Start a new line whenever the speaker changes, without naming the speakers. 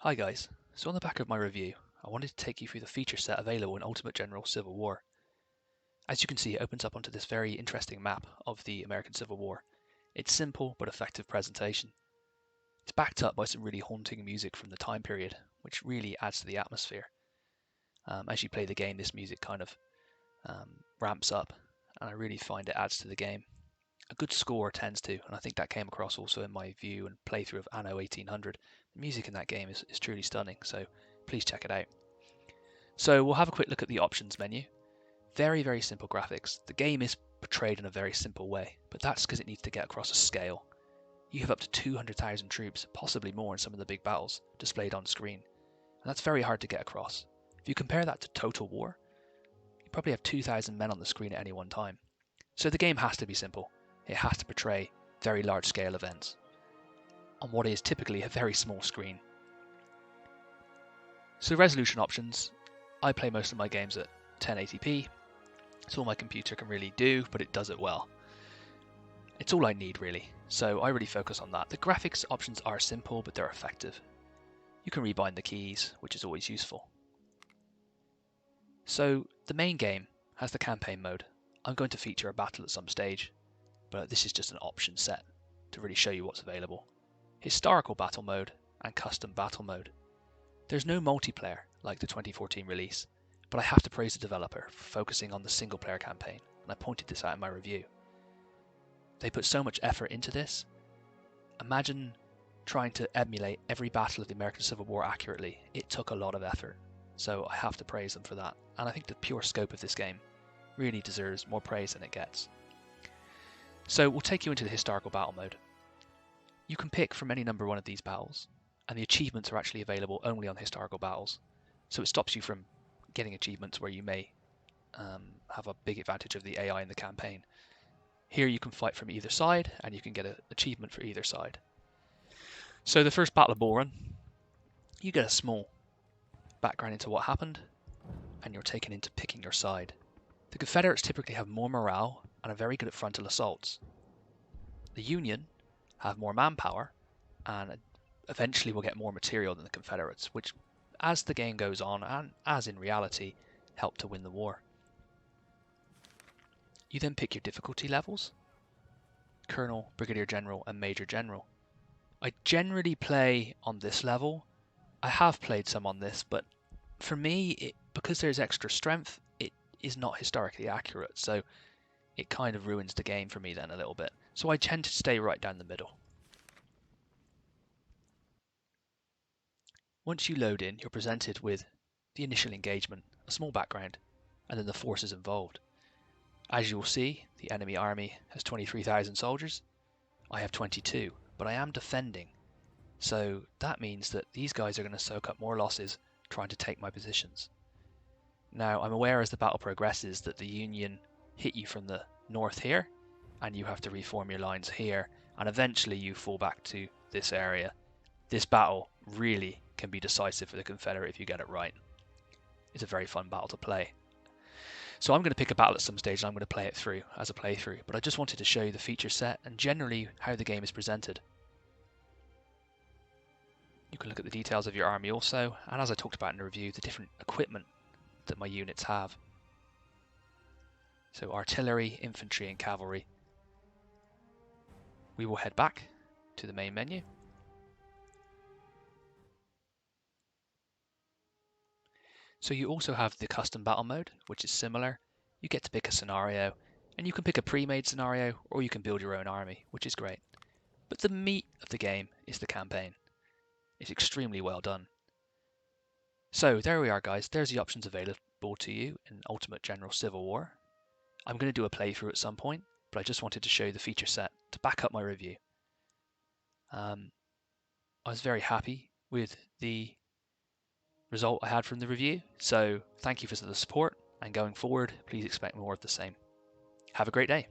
Hi guys, so on the back of my review, I wanted to take you through the feature set available in Ultimate General Civil War. As you can see, it opens up onto this very interesting map of the American Civil War. It's simple but effective presentation. It's backed up by some really haunting music from the time period, which really adds to the atmosphere. As you play the game, this music kind of ramps up, and I really find it adds to the game. A good score tends to, and I think that came across also in my view and playthrough of Anno 1800. The music in that game is truly stunning, so please check it out. So we'll have a quick look at the options menu. Very, very simple graphics. The game is portrayed in a very simple way, but that's because it needs to get across a scale. You have up to 200,000 troops, possibly more in some of the big battles, displayed on screen, and that's very hard to get across. If you compare that to Total War, you probably have 2,000 men on the screen at any one time. So the game has to be simple. It has to portray very large scale events on what is typically a very small screen. So resolution options, I play most of my games at 1080p. It's all my computer can really do, but it does it well. It's all I need really, so I really focus on that. The graphics options are simple, but they're effective. You can rebind the keys, which is always useful. So the main game has the campaign mode. I'm going to feature a battle at some stage, but this is just an option set to really show you what's available. Historical battle mode and custom battle mode. There's no multiplayer like the 2014 release, but I have to praise the developer for focusing on the single player campaign, and I pointed this out in my review. They put so much effort into this. Imagine trying to emulate every battle of the American Civil War accurately. It took a lot of effort, so I have to praise them for that, and I think the pure scope of this game really deserves more praise than it gets. So we'll take you into the historical battle mode. You can pick from any number one of these battles, and the achievements are actually available only on historical battles, so it stops you from getting achievements where you may have a big advantage of the AI in the campaign. Here you can fight from either side, and you can get an achievement for either side. So the first Battle of Bull Run, you get a small background into what happened, and you're taken into picking your side. The Confederates typically have more morale and are very good at frontal assaults. The Union have more manpower and eventually will get more material than the Confederates, which, as the game goes on, and as in reality, help to win the war. You then pick your difficulty levels, Colonel, Brigadier General, and Major General. I generally play on this level. I have played some on this, but for me, because there's extra strength, it is not historically accurate, so it kind of ruins the game for me then a little bit. So I tend to stay right down the middle. Once you load in, you're presented with the initial engagement, a small background, and then the forces involved. As you will see, the enemy army has 23,000 soldiers. I have 22, but I am defending. So that means that these guys are going to soak up more losses trying to take my positions. Now, I'm aware as the battle progresses that the Union hit you from the north here, and you have to reform your lines here, and eventually you fall back to this area. This battle really can be decisive for the Confederate if you get it right. It's a very fun battle to play. So I'm going to pick a battle at some stage and I'm going to play it through as a playthrough, but I just wanted to show you the feature set and generally how the game is presented. You can look at the details of your army also, and as I talked about in the review, the different equipment that my units have. So artillery, infantry and cavalry. We will head back to the main menu. So you also have the custom battle mode, which is similar. You get to pick a scenario, and you can pick a pre-made scenario, or you can build your own army, which is great. But the meat of the game is the campaign. It's extremely well done. So there we are guys, there's the options available to you in Ultimate General Civil War. I'm going to do a playthrough at some point, but I just wanted to show you the feature set to back up my review. I was very happy with the result I had from the review, so thank you for the support, and going forward, please expect more of the same. Have a great day.